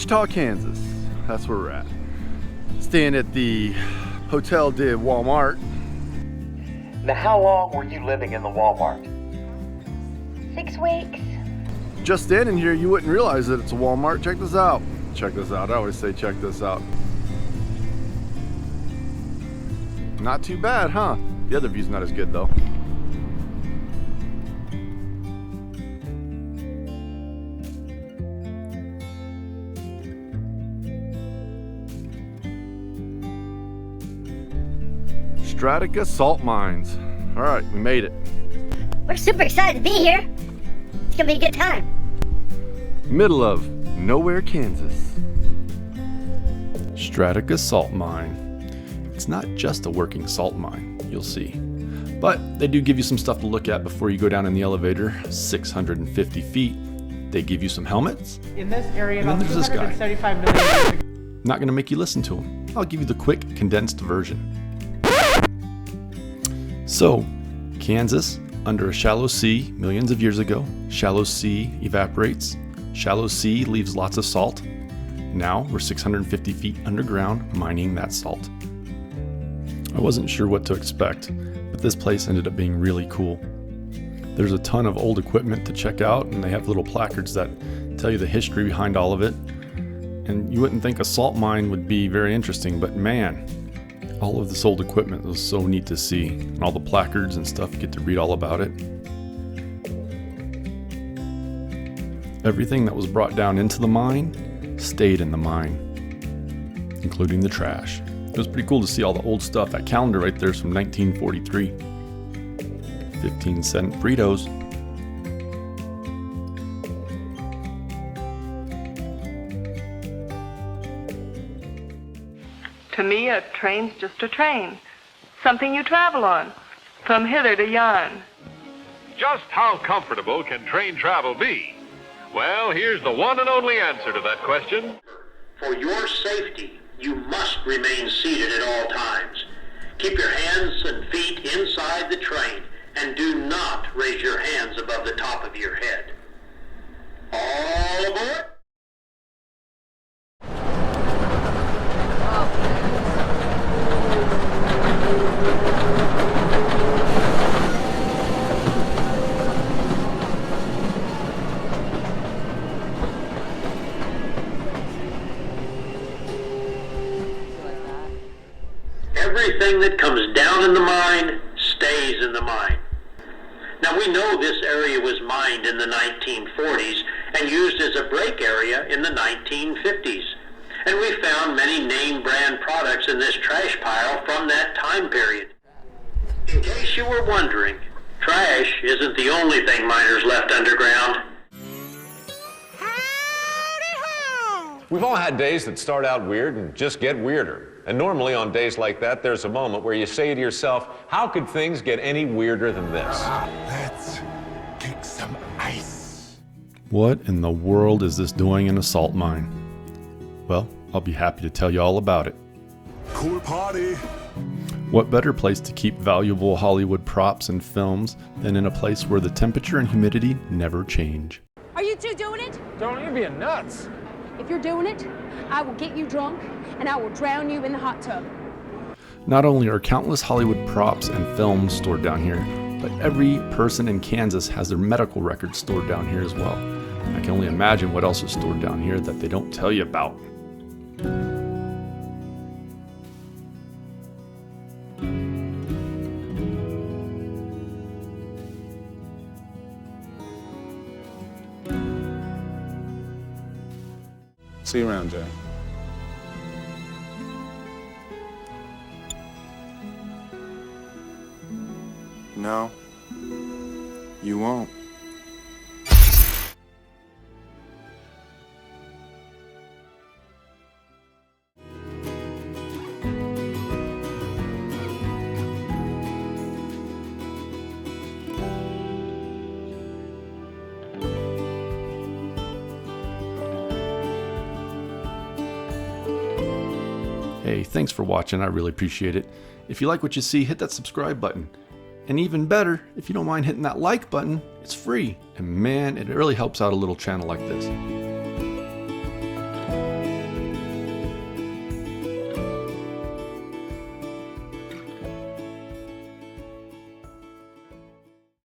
Wichita, Kansas. That's where we're at. Staying at the Hotel de Walmart. Now, how long were you living in the Walmart? 6 weeks. Just standing here, you wouldn't realize that it's a Walmart. Check this out. Check this out. I always say check this out. Not too bad, huh? The other view's not as good though. Stratica Salt Mines. All right, we made it. We're super excited to be here. It's gonna be a good time. Middle of nowhere, Kansas. Stratica Salt Mine. It's not just a working salt mine, you'll see. But they do give you some stuff to look at before you go down in the elevator. 650 feet. They give you some helmets. In this area, And then about there's this guy. 275 million years ago. Not gonna make you listen to him. I'll give you the quick, condensed version. So, Kansas, under a shallow sea millions of years ago. Shallow sea evaporates. Shallow sea leaves lots of salt. Now we're 650 feet underground mining that salt. I wasn't sure what to expect, but this place ended up being really cool. There's a ton of old equipment to check out, and they have little placards that tell you the history behind all of it. And you wouldn't think a salt mine would be very interesting, but man, all of this old equipment was so neat to see. And all the placards and stuff, you get to read all about it. Everything that was brought down into the mine stayed in the mine, including the trash. It was pretty cool to see all the old stuff. That calendar right there is from 1943. 15-cent Fritos. To me, a train's just a train. Something you travel on, from hither to yon. Just how comfortable can train travel be? Well, here's the one and only answer to that question. For your safety, you must remain seated at all times. Keep your hands and feet inside the train, and do not raise your hands above the top of your head. All aboard! Everything that comes down in the mine stays in the mine. Now, we know this area was mined in the 1940s and used as a break area in the 1950s. And we found many name brand products in this trash pile from that time period. In case you were wondering, trash isn't the only thing miners left underground. We've all had days that start out weird and just get weirder. And normally on days like that, there's a moment where you say to yourself, how could things get any weirder than this? Let's kick some ice. What in the world is this doing in a salt mine? Well, I'll be happy to tell you all about it. Cool party. What better place to keep valuable Hollywood props and films than in a place where the temperature and humidity never change? Are you two doing it? Don't you be nuts. If you're doing it, I will get you drunk and I will drown you in the hot tub. Not only are countless Hollywood props and films stored down here, but every person in Kansas has their medical records stored down here as well. I can only imagine what else is stored down here that they don't tell you about. See you around, Jay. No, you won't. Hey, thanks for watching. I really appreciate it. If you like what you see, hit that subscribe button. And even better, if you don't mind hitting that like button, it's free. And man, it really helps out a little channel like this.